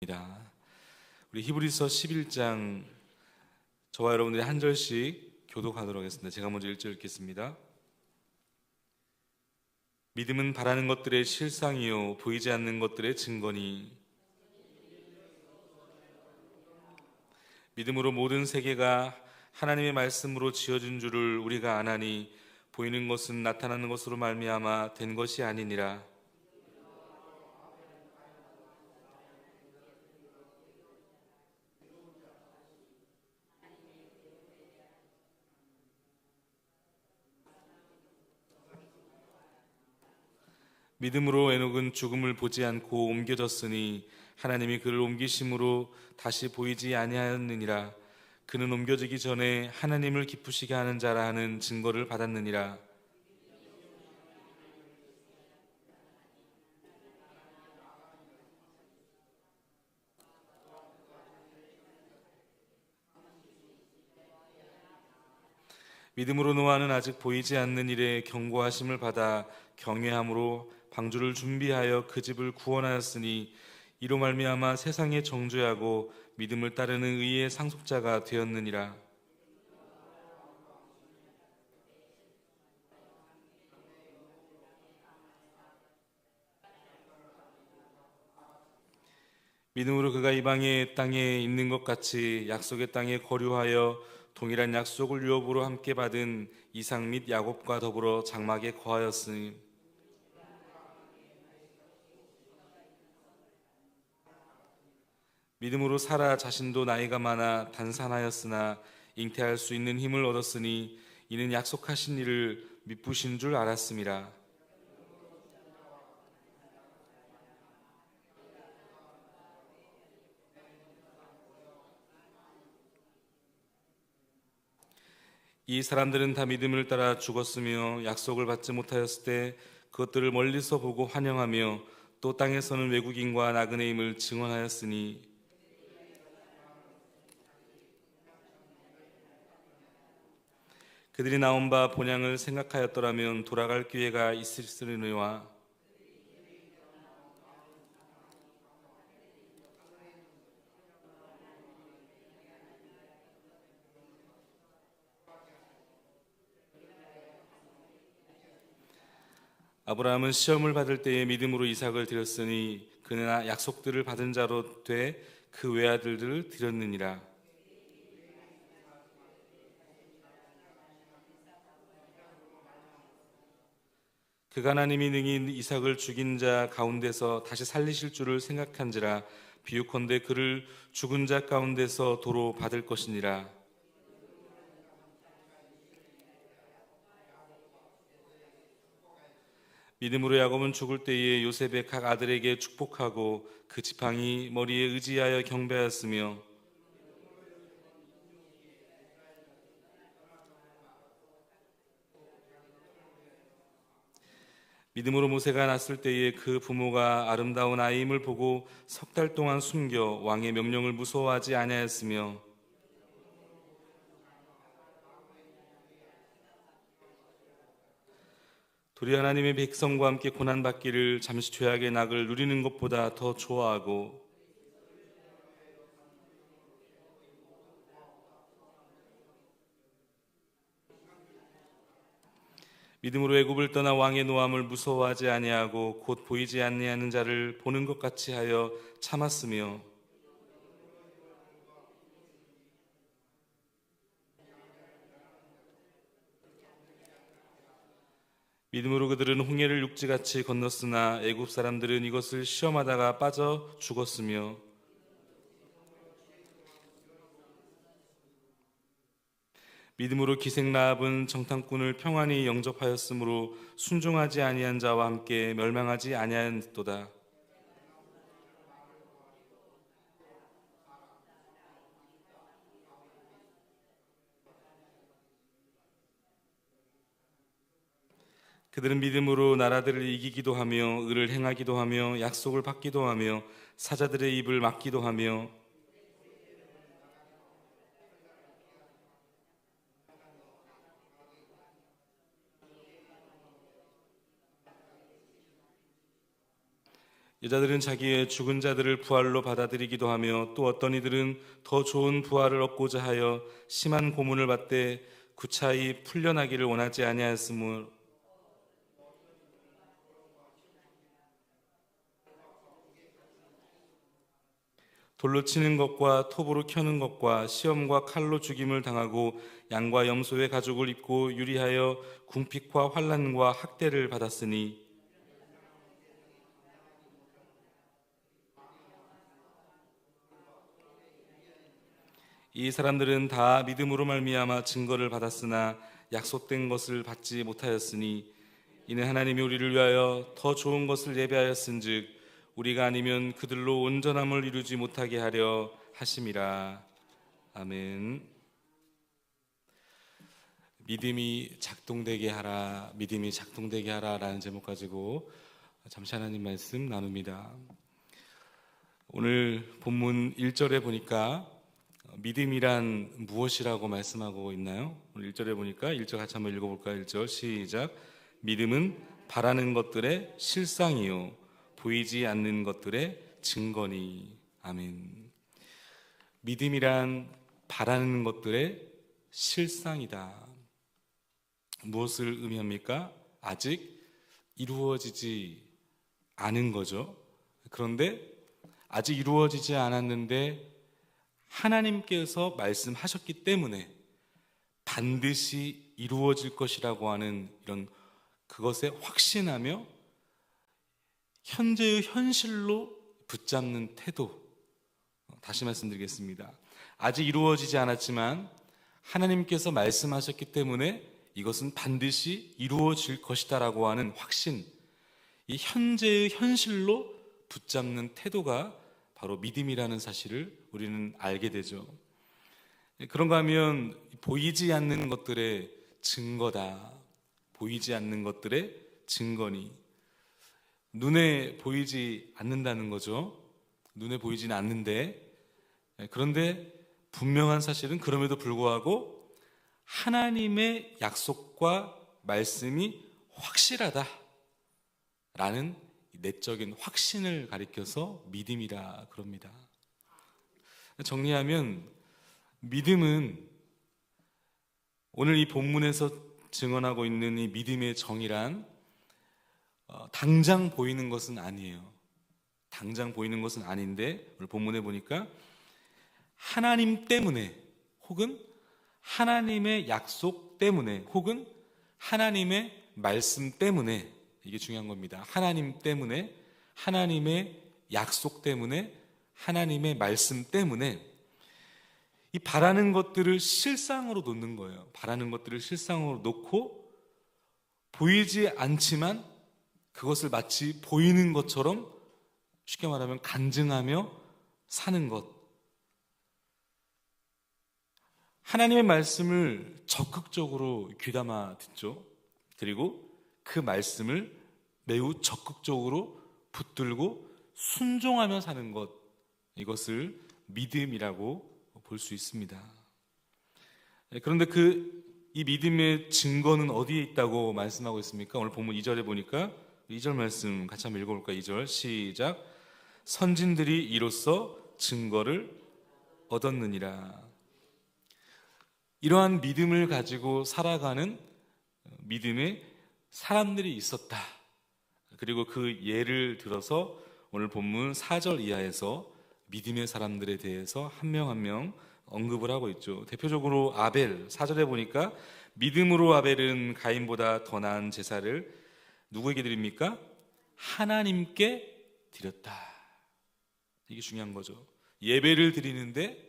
입니다. 우리 히브리서 11장 저와 여러분들이 한 절씩 교독하도록 하겠습니다. 제가 먼저 1절 읽겠습니다. 믿음은 바라는 것들의 실상이요 보이지 않는 것들의 증거니 믿음으로 모든 세계가 하나님의 말씀으로 지어진 줄을 우리가 아나니 보이는 것은 나타나는 것으로 말미암아 된 것이 아니니라. 믿음으로 에녹은 죽음을 보지 않고 옮겨졌으니 하나님이 그를 옮기심으로 다시 보이지 아니하였느니라. 그는 옮겨지기 전에 하나님을 기쁘시게 하는 자라 하는 증거를 받았느니라. 믿음으로 노아는 아직 보이지 않는 일에 경고하심을 받아 경외함으로 방주를 준비하여 그 집을 구원하였으니 이로 말미암아 세상에 정죄하고 믿음을 따르는 의의 상속자가 되었느니라. 믿음으로 그가 이방의 땅에 있는 것 같이 약속의 땅에 거류하여 동일한 약속을 유업으로 함께 받은 이삭 및 야곱과 더불어 장막에 거하였으니 믿음으로 사라 자신도 나이가 많아 단산하였으나 잉태할 수 있는 힘을 얻었으니 이는 약속하신 이를 미쁘신 줄 알았음이라. 이 사람들은 다 믿음을 따라 죽었으며 약속을 받지 못하였을 때 그것들을 멀리서 보고 환영하며 또 땅에서는 외국인과 나그네임을 증언하였으니 그들이 나온 바 본향을 생각하였더라면 돌아갈 기회가 있으리니와 아브라함은 시험을 받을 때에 믿음으로 이삭을 드렸으니 그는 약속들을 받은 자로 돼 그 외아들들을 드렸느니라. 그가 하나님이 능히 이삭을 죽인 자 가운데서 다시 살리실 줄을 생각한지라. 비유컨대 그를 죽은 자 가운데서 도로 받을 것이니라. 믿음으로 야곱은 죽을 때에 요셉의 각 아들에게 축복하고 그 지팡이 머리에 의지하여 경배하였으며 믿음으로 모세가 낳았을 때에 그 부모가 아름다운 아이임을 보고 석 달 동안 숨겨 왕의 명령을 무서워하지 아니하였으며 도리 하나님의 백성과 함께 고난받기를 잠시 죄악의 낙을 누리는 것보다 더 좋아하고 믿음으로 애굽을 떠나 왕의 노함을 무서워하지 아니하고 곧 보이지 아니하는 자를 보는 것 같이 하여 참았으며 믿음으로 그들은 홍해를 육지같이 건넜으나 애굽 사람들은 이것을 시험하다가 빠져 죽었으며 믿음으로 기생 라합은 정탐꾼을 평안히 영접하였으므로 순종하지 아니한 자와 함께 멸망하지 아니하였도다. 그들은 믿음으로 나라들을 이기기도 하며 의를 행하기도 하며 약속을 받기도 하며 사자들의 입을 막기도 하며 여자들은 자기의 죽은 자들을 부활로 받아들이기도 하며 또 어떤 이들은 더 좋은 부활을 얻고자 하여 심한 고문을 받되 구차히 풀려나기를 원하지 아니하였으므로 돌로 치는 것과 톱으로 켜는 것과 시험과 칼로 죽임을 당하고 양과 염소의 가죽을 입고 유리하여 궁핍과 환난과 학대를 받았으니 이 사람들은 다 믿음으로 말미암아 증거를 받았으나 약속된 것을 받지 못하였으니 이는 하나님이 우리를 위하여 더 좋은 것을 예비하였은즉 우리가 아니면 그들로 온전함을 이루지 못하게 하려 하심이라. 아멘. 믿음이 작동되게 하라, 믿음이 작동되게 하라라는 제목 가지고 잠시 하나님 말씀 나눕니다. 오늘 본문 1절에 보니까 믿음이란 무엇이라고 말씀하고 있나요? 오늘 1절에 보니까 1절 같이 한번 읽어볼까요? 1절 시작. 믿음은 바라는 것들의 실상이요 보이지 않는 것들의 증거니. 아멘. 믿음이란 바라는 것들의 실상이다. 무엇을 의미합니까? 아직 이루어지지 않은 거죠. 그런데 아직 이루어지지 않았는데 하나님께서 말씀하셨기 때문에 반드시 이루어질 것이라고 하는 이런 그것에 확신하며 현재의 현실로 붙잡는 태도. 다시 말씀드리겠습니다. 아직 이루어지지 않았지만 하나님께서 말씀하셨기 때문에 이것은 반드시 이루어질 것이다라고 하는 확신, 이 현재의 현실로 붙잡는 태도가 바로 믿음이라는 사실을 우리는 알게 되죠. 그런가 하면 보이지 않는 것들의 증거다. 보이지 않는 것들의 증거니. 눈에 보이지 않는다는 거죠. 눈에 보이지는 않는데, 그런데 분명한 사실은 그럼에도 불구하고 하나님의 약속과 말씀이 확실하다라는 내적인 확신을 가리켜서 믿음이라 그럽니다. 정리하면 믿음은 오늘 이 본문에서 증언하고 있는 이 믿음의 정의란 당장 보이는 것은 아니에요. 당장 보이는 것은 아닌데 오늘 본문에 보니까 하나님 때문에 혹은 하나님의 약속 때문에 혹은 하나님의 말씀 때문에, 이게 중요한 겁니다. 하나님 때문에, 하나님의 약속 때문에, 하나님의 말씀 때문에 이 바라는 것들을 실상으로 놓는 거예요. 바라는 것들을 실상으로 놓고 보이지 않지만 그것을 마치 보이는 것처럼 쉽게 말하면 간증하며 사는 것. 하나님의 말씀을 적극적으로 귀담아 듣죠. 그리고 그 말씀을 매우 적극적으로 붙들고 순종하며 사는 것, 이것을 믿음이라고 볼 수 있습니다. 그런데 이 믿음의 증거는 어디에 있다고 말씀하고 있습니까? 오늘 본문 2절에 보니까 2절 말씀 같이 한번 읽어볼까요? 2절 시작. 선진들이 이로써 증거를 얻었느니라. 이러한 믿음을 가지고 살아가는 믿음의 사람들이 있었다. 그리고 그 예를 들어서 오늘 본문 4절 이하에서 믿음의 사람들에 대해서 한 명 한 명 언급을 하고 있죠. 대표적으로 아벨, 4절에 보니까 믿음으로 아벨은 가인보다 더 나은 제사를 누구에게 드립니까? 하나님께 드렸다. 이게 중요한 거죠. 예배를 드리는데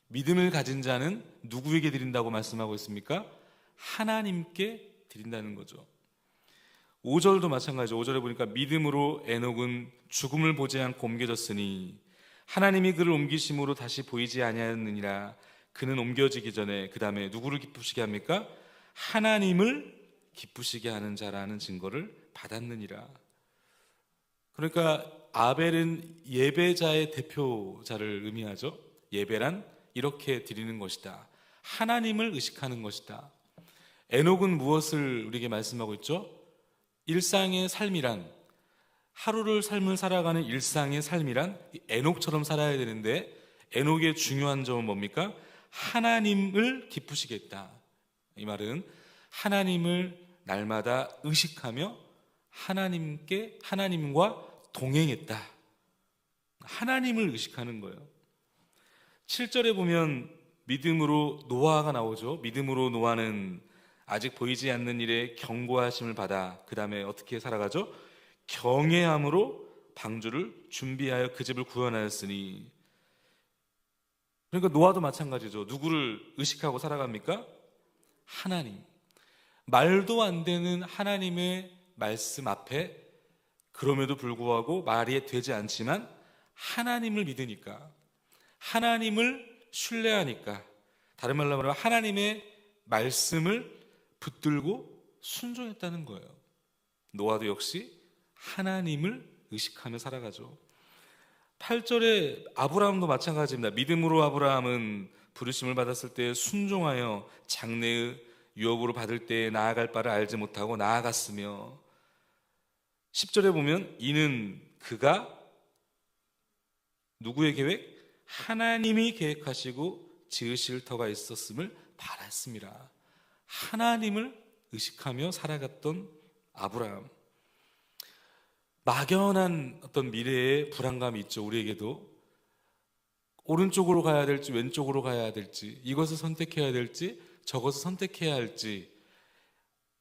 믿음을 가진 자는 누구에게 드린다고 말씀하고 있습니까? 하나님께 드린다는 거죠. 5절도 마찬가지죠. 5절에 보니까 믿음으로 에녹은 죽음을 보지 않고 옮겨졌으니 하나님이 그를 옮기심으로 다시 보이지 아니하였느니라. 그는 옮겨지기 전에 그 다음에 누구를 기쁘시게 합니까? 하나님을 기쁘시게 하는 자라는 증거를 받았느니라. 그러니까 아벨은 예배자의 대표자를 의미하죠. 예배란 이렇게 드리는 것이다. 하나님을 의식하는 것이다. 에녹은 무엇을 우리에게 말씀하고 있죠? 일상의 삶이란 하루를 삶을 살아가는 일상의 삶이란 에녹처럼 살아야 되는데, 에녹의 중요한 점은 뭡니까? 하나님을 기쁘시게 했다. 이 말은 하나님을 날마다 의식하며 하나님과 동행했다. 하나님을 의식하는 거예요. 7절에 보면 믿음으로 노아가 나오죠. 믿음으로 노아는 아직 보이지 않는 일에 경고하심을 받아 그 다음에 어떻게 살아가죠? 경외함으로 방주를 준비하여 그 집을 구원하였으니. 그러니까 노아도 마찬가지죠. 누구를 의식하고 살아갑니까? 하나님. 말도 안 되는 하나님의 말씀 앞에 그럼에도 불구하고 말이 되지 않지만 하나님을 믿으니까, 하나님을 신뢰하니까, 다른 말로 말하면 하나님의 말씀을 붙들고 순종했다는 거예요. 노아도 역시 하나님을 의식하며 살아가죠. 8절에 아브라함도 마찬가지입니다. 믿음으로 아브라함은 부르심을 받았을 때 순종하여 장래의 유업으로 받을 때 나아갈 바를 알지 못하고 나아갔으며, 10절에 보면 이는 그가 누구의 계획? 하나님이 계획하시고 지으실 터가 있었음을 바랐습니다. 하나님을 의식하며 살아갔던 아브라함. 막연한 어떤 미래의 불안감이 있죠. 우리에게도 오른쪽으로 가야 될지 왼쪽으로 가야 될지, 이것을 선택해야 될지 저것을 선택해야 할지,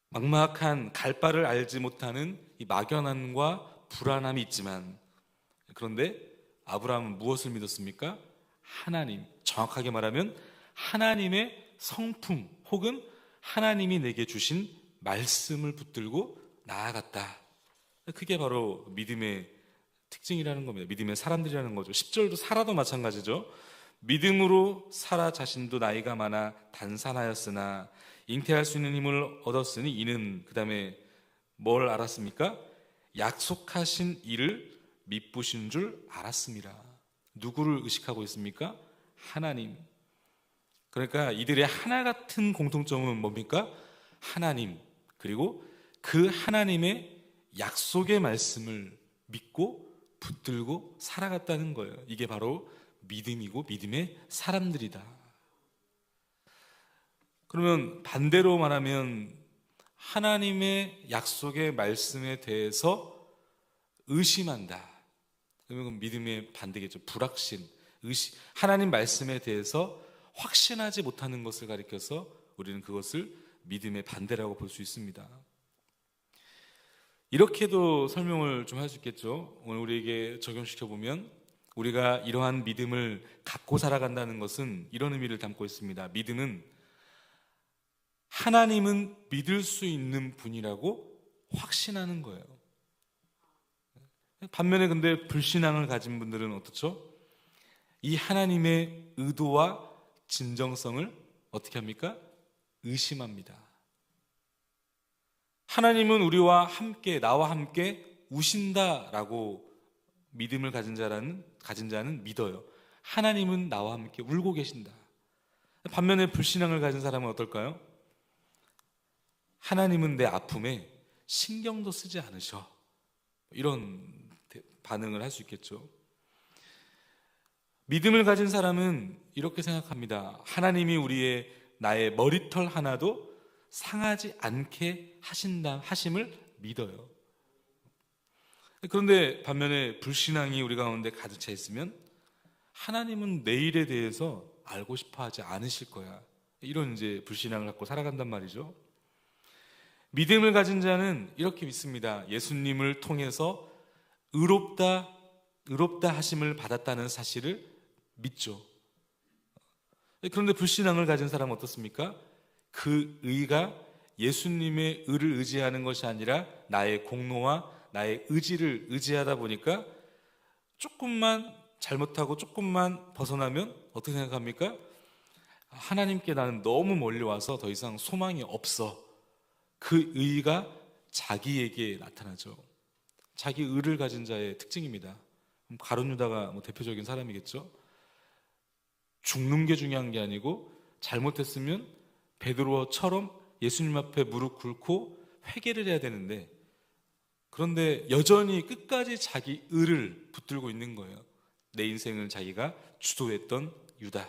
막막한 갈 바를 알지 못하는 이 막연함과 불안함이 있지만, 그런데 아브라함은 무엇을 믿었습니까? 하나님, 정확하게 말하면 하나님의 성품 혹은 하나님이 내게 주신 말씀을 붙들고 나아갔다. 그게 바로 믿음의 특징이라는 겁니다. 믿음의 사람들이라는 거죠. 10절도 사라도 마찬가지죠. 믿음으로 사라 자신도 나이가 많아 단산하였으나 잉태할 수 있는 힘을 얻었으니 이는 그 다음에 뭘 알았습니까? 약속하신 이를 미쁘신 줄 알았습니다. 누구를 의식하고 있습니까? 하나님. 그러니까 이들의 하나 같은 공통점은 뭡니까? 하나님, 그리고 그 하나님의 약속의 말씀을 믿고 붙들고 살아갔다는 거예요. 이게 바로 믿음이고 믿음의 사람들이다. 그러면 반대로 말하면 하나님의 약속의 말씀에 대해서 의심한다. 그러면 믿음의 반대겠죠. 불확신, 의심. 하나님 말씀에 대해서 확신하지 못하는 것을 가리켜서 우리는 그것을 믿음의 반대라고 볼 수 있습니다. 이렇게도 설명을 좀 할 수 있겠죠. 오늘 우리에게 적용시켜보면 우리가 이러한 믿음을 갖고 살아간다는 것은 이런 의미를 담고 있습니다. 믿음은 하나님은 믿을 수 있는 분이라고 확신하는 거예요. 반면에 근데 불신앙을 가진 분들은 어떻죠? 이 하나님의 의도와 진정성을 어떻게 합니까? 의심합니다. 하나님은 우리와 함께, 나와 함께 우신다라고 믿음을 가진 자는 믿어요. 하나님은 나와 함께 울고 계신다. 반면에 불신앙을 가진 사람은 어떨까요? 하나님은 내 아픔에 신경도 쓰지 않으셔. 이런 반응을 할 수 있겠죠. 믿음을 가진 사람은 이렇게 생각합니다. 하나님이 나의 머리털 하나도 상하지 않게 하심을 믿어요. 그런데 반면에 불신앙이 우리 가운데 가득 차 있으면 하나님은 내일에 대해서 알고 싶어 하지 않으실 거야. 이런 이제 불신앙을 갖고 살아간단 말이죠. 믿음을 가진 자는 이렇게 믿습니다. 예수님을 통해서 의롭다 하심을 받았다는 사실을 믿죠. 그런데 불신앙을 가진 사람은 어떻습니까? 그 의가 예수님의 의를 의지하는 것이 아니라 나의 공로와 나의 의지를 의지하다 보니까 조금만 잘못하고 조금만 벗어나면 어떻게 생각합니까? 하나님께 나는 너무 멀리 와서 더 이상 소망이 없어. 그 의가 자기에게 나타나죠. 자기 의를 가진 자의 특징입니다. 가룟 유다가 대표적인 사람이겠죠. 죽는 게 중요한 게 아니고 잘못했으면 베드로처럼 예수님 앞에 무릎 꿇고 회개를 해야 되는데 그런데 여전히 끝까지 자기 의를 붙들고 있는 거예요. 내 인생을 자기가 주도했던 유다.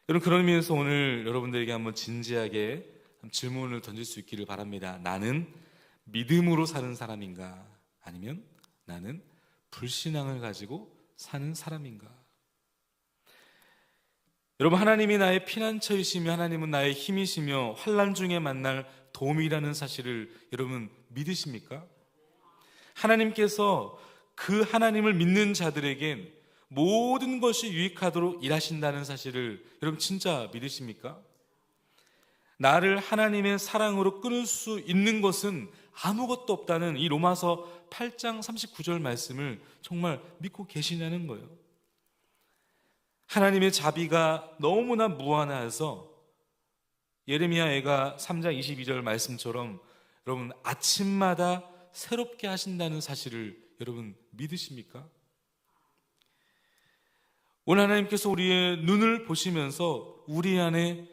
여러분, 그런 의미에서 오늘 여러분들에게 한번 진지하게 질문을 던질 수 있기를 바랍니다. 나는 믿음으로 사는 사람인가? 아니면 나는 불신앙을 가지고 사는 사람인가? 여러분, 하나님이 나의 피난처이시며 하나님은 나의 힘이시며 환난 중에 만날 도움이라는 사실을 여러분 믿으십니까? 하나님께서 그 하나님을 믿는 자들에겐 모든 것이 유익하도록 일하신다는 사실을 여러분 진짜 믿으십니까? 나를 하나님의 사랑으로 끊을 수 있는 것은 아무것도 없다는 이 로마서 8장 39절 말씀을 정말 믿고 계시냐는 거예요. 하나님의 자비가 너무나 무한하여서 예레미야애가 3장 22절 말씀처럼 여러분 아침마다 새롭게 하신다는 사실을 여러분 믿으십니까? 오늘 하나님께서 우리의 눈을 보시면서 우리 안에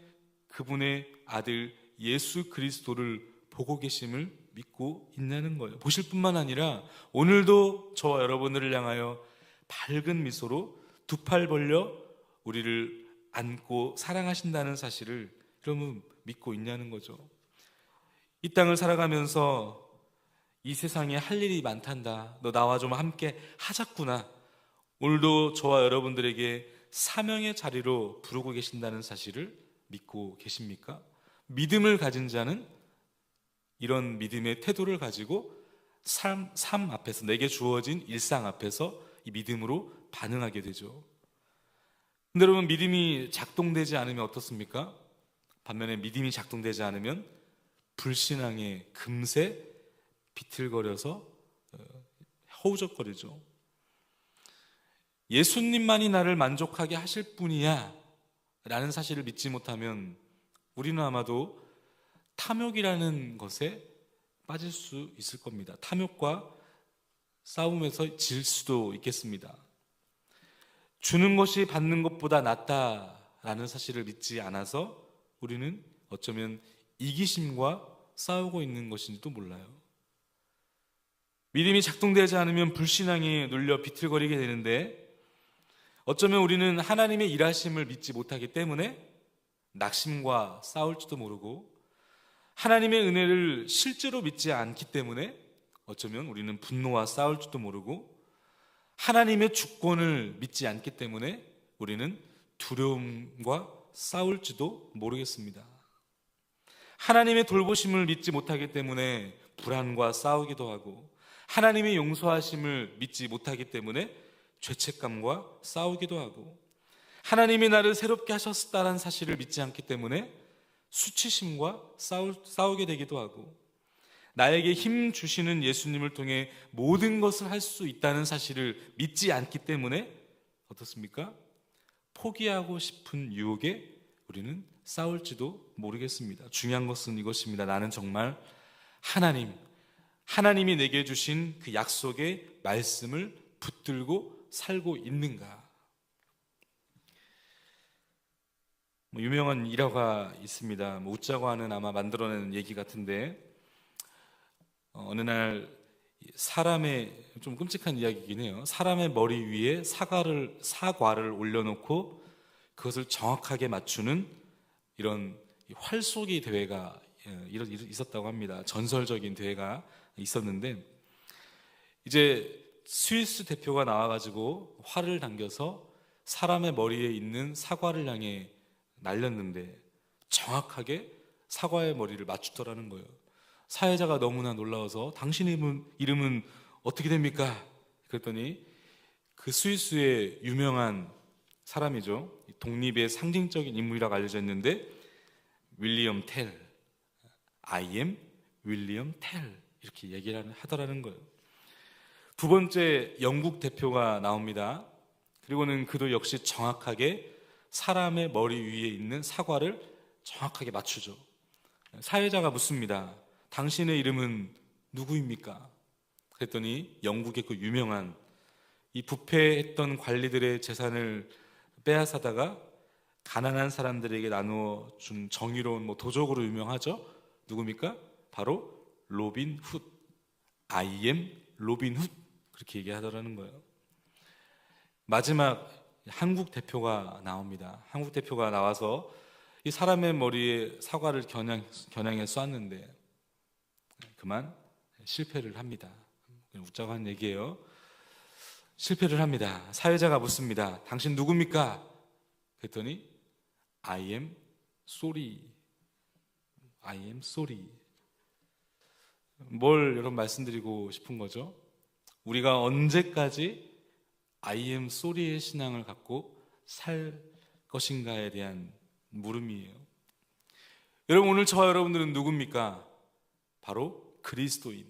그분의 아들 예수 그리스도를 보고 계심을 믿고 있냐는 거예요. 보실 뿐만 아니라 오늘도 저와 여러분들을 향하여 밝은 미소로 두 팔 벌려 우리를 안고 사랑하신다는 사실을 여러분 믿고 있냐는 거죠. 이 땅을 살아가면서 이 세상에 할 일이 많단다, 너 나와 좀 함께 하자꾸나, 오늘도 저와 여러분들에게 사명의 자리로 부르고 계신다는 사실을 믿고 계십니까? 믿음을 가진 자는 이런 믿음의 태도를 가지고 삶 앞에서, 내게 주어진 일상 앞에서 이 믿음으로 반응하게 되죠. 근데 여러분, 믿음이 작동되지 않으면 어떻습니까? 반면에 믿음이 작동되지 않으면 불신앙에 금세 비틀거려서 허우적거리죠. 예수님만이 나를 만족하게 하실 분이야 라는 사실을 믿지 못하면 우리는 아마도 탐욕이라는 것에 빠질 수 있을 겁니다. 탐욕과 싸움에서 질 수도 있겠습니다. 주는 것이 받는 것보다 낫다라는 사실을 믿지 않아서 우리는 어쩌면 이기심과 싸우고 있는 것인지도 몰라요. 믿음이 작동되지 않으면 불신앙에 눌려 비틀거리게 되는데, 어쩌면 우리는 하나님의 일하심을 믿지 못하기 때문에 낙심과 싸울지도 모르고, 하나님의 은혜를 실제로 믿지 않기 때문에 어쩌면 우리는 분노와 싸울지도 모르고, 하나님의 주권을 믿지 않기 때문에 우리는 두려움과 싸울지도 모르겠습니다. 하나님의 돌보심을 믿지 못하기 때문에 불안과 싸우기도 하고, 하나님의 용서하심을 믿지 못하기 때문에 죄책감과 싸우기도 하고, 하나님이 나를 새롭게 하셨다는 사실을 믿지 않기 때문에 수치심과 싸우게 되기도 하고, 나에게 힘 주시는 예수님을 통해 모든 것을 할 수 있다는 사실을 믿지 않기 때문에 어떻습니까? 포기하고 싶은 유혹에 우리는 싸울지도 모르겠습니다. 중요한 것은 이것입니다. 나는 정말 하나님이 내게 주신 그 약속의 말씀을 붙들고 살고 있는가? 유명한 일화가 있습니다. 웃자고 하는 아마 만들어낸 얘기 같은데, 어느 날 사람의, 좀 끔찍한 이야기이긴 해요. 사람의 머리 위에 사과를 올려놓고 그것을 정확하게 맞추는 이런 활쏘기 대회가 있었다고 합니다. 전설적인 대회가 있었는데, 이제 스위스 대표가 나와가지고 활을 당겨서 사람의 머리에 있는 사과를 향해 날렸는데 정확하게 사과의 머리를 맞추더라는 거예요. 사회자가 너무나 놀라워서 당신의 이름은 어떻게 됩니까? 그랬더니 그 스위스의 유명한 사람이죠. 독립의 상징적인 인물이라고 알려져 있는데, 윌리엄 텔, I am 윌리엄 텔, 이렇게 얘기를 하더라는 거예요. 두 번째 영국 대표가 나옵니다. 그리고는 그도 역시 정확하게 사람의 머리 위에 있는 사과를 정확하게 맞추죠. 사회자가 묻습니다. 당신의 이름은 누구입니까? 그랬더니 영국의 그 유명한 이 부패했던 관리들의 재산을 빼앗아다가 가난한 사람들에게 나누어 준 정의로운 도적으로 유명하죠. 누굽니까? 바로 로빈 훗, I am 로빈 훗, 그렇게 얘기하더라는 거예요. 마지막 한국 대표가 나옵니다. 한국 대표가 나와서 이 사람의 머리에 사과를 겨냥해 쐈는데 그만 실패를 합니다. 웃자고 한 얘기예요. 실패를 합니다. 사회자가 묻습니다. 당신 누굽니까? 그랬더니 I am sorry. I am sorry. 뭘 여러분 말씀드리고 싶은 거죠? 우리가 언제까지 I am sorry의 신앙을 갖고 살 것인가에 대한 물음이에요. 여러분, 오늘 저와 여러분들은 누굽니까? 바로 그리스도인,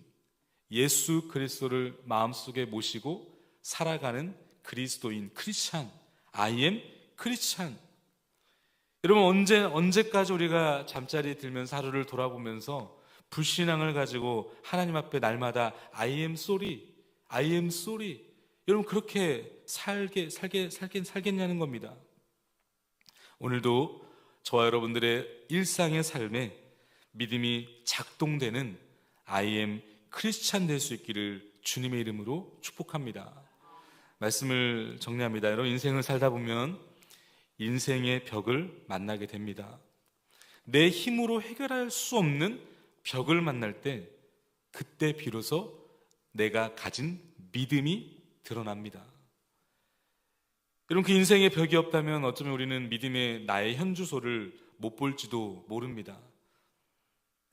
예수 그리스도를 마음속에 모시고 살아가는 그리스도인, 크리스찬, I am 크리스찬. 여러분, 언제까지 우리가 잠자리에 들면서 하루를 돌아보면서 불신앙을 가지고 하나님 앞에 날마다 I am sorry, I am sorry. 여러분, 그렇게 살겠냐는 겁니다. 오늘도 저와 여러분들의 일상의 삶에 믿음이 작동되는 I am 크리스찬 될 수 있기를 주님의 이름으로 축복합니다. 말씀을 정리합니다. 여러분, 인생을 살다 보면 인생의 벽을 만나게 됩니다. 내 힘으로 해결할 수 없는 벽을 만날 때 그때 비로소 내가 가진 믿음이 드러납니다. 여러분, 그 인생의 벽이 없다면 어쩌면 우리는 믿음의 나의 현주소를 못 볼지도 모릅니다.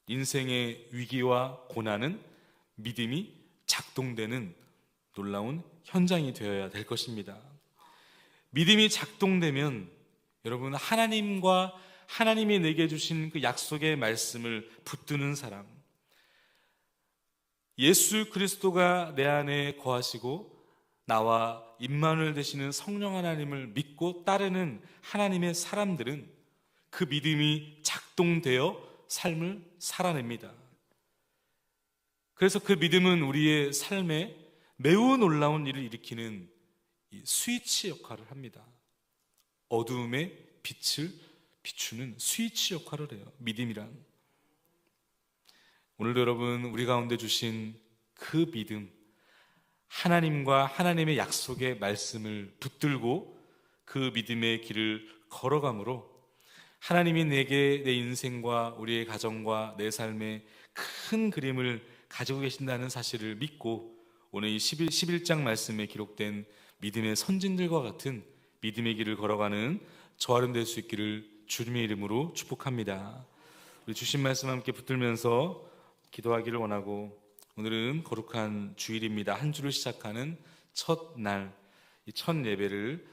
인생의 위기와 고난은 믿음이 작동되는 놀라운 현장이 되어야 될 것입니다. 믿음이 작동되면 여러분, 하나님과 하나님이 내게 주신 그 약속의 말씀을 붙드는 사람, 예수 그리스도가 내 안에 거하시고 나와 임마누엘 되시는 성령 하나님을 믿고 따르는 하나님의 사람들은 그 믿음이 작동되어 삶을 살아냅니다. 그래서 그 믿음은 우리의 삶에 매우 놀라운 일을 일으키는 스위치 역할을 합니다. 어두움에 빛을 비추는 스위치 역할을 해요. 믿음이란. 오늘도 여러분, 우리 가운데 주신 그 믿음, 하나님과 하나님의 약속의 말씀을 붙들고 그 믿음의 길을 걸어감으로 하나님이 내게, 내 인생과 우리의 가정과 내 삶의 큰 그림을 가지고 계신다는 사실을 믿고 오늘 이 11장 말씀에 기록된 믿음의 선진들과 같은 믿음의 길을 걸어가는 저와 여러분 될 수 있기를 주님의 이름으로 축복합니다. 우리 주신 말씀 함께 붙들면서 기도하기를 원하고, 오늘은 거룩한 주일입니다. 한 주를 시작하는 첫날, 이 첫 예배를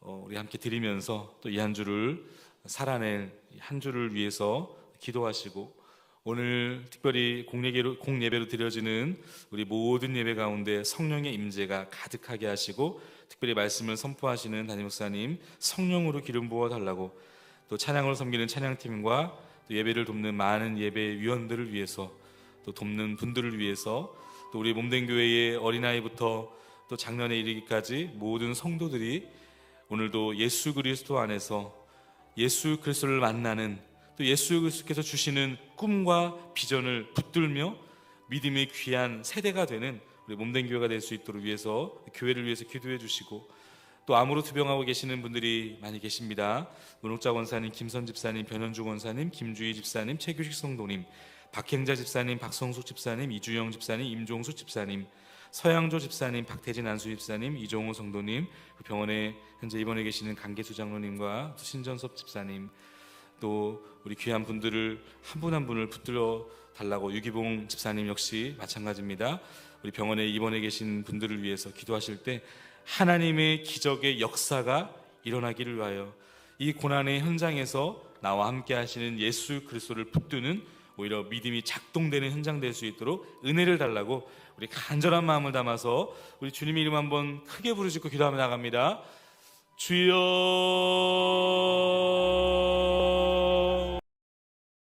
우리 함께 드리면서 또 이 한 주를 살아낼 한 주를 위해서 기도하시고, 오늘 특별히 공예배로 드려지는 우리 모든 예배 가운데 성령의 임재가 가득하게 하시고, 특별히 말씀을 선포하시는 담임 목사님 성령으로 기름 부어 달라고, 또 찬양으로 섬기는 찬양팀과 또 예배를 돕는 많은 예배 위원들을 위해서, 또 돕는 분들을 위해서, 또 우리 몸된 교회의 어린아이부터 또 작년에 이르기까지 모든 성도들이 오늘도 예수 그리스도 안에서 예수 그리스도를 만나는, 또 예수 그리스도께서 주시는 꿈과 비전을 붙들며 믿음의 귀한 세대가 되는 우리 몸된 교회가 될 수 있도록 위해서, 교회를 위해서 기도해 주시고, 또 암으로 투병하고 계시는 분들이 많이 계십니다. 문옥자 권사님, 김선 집사님, 변현주 권사님, 김주희 집사님, 최규식 성도님, 박행자 집사님, 박성숙 집사님, 이주영 집사님, 임종수 집사님, 서양조 집사님, 박태진 안수 집사님, 이종호 성도님, 병원에 현재 입원해 계시는 강계수 장로님과 신전섭 집사님, 또 우리 귀한 분들을 한 분 한 분을 붙들어 달라고 유기봉 집사님 역시 마찬가지입니다. 우리 병원에 입원해 계신 분들을 위해서 기도하실 때 하나님의 기적의 역사가 일어나기를 위하여 이 고난의 현장에서 나와 함께 하시는 예수 그리스도를 붙드는 오히려 믿음이 작동되는 현장 될 수 있도록 은혜를 달라고 우리 간절한 마음을 담아서 우리 주님의 이름 한번 크게 부르짖고 기도하며 나갑니다. 주여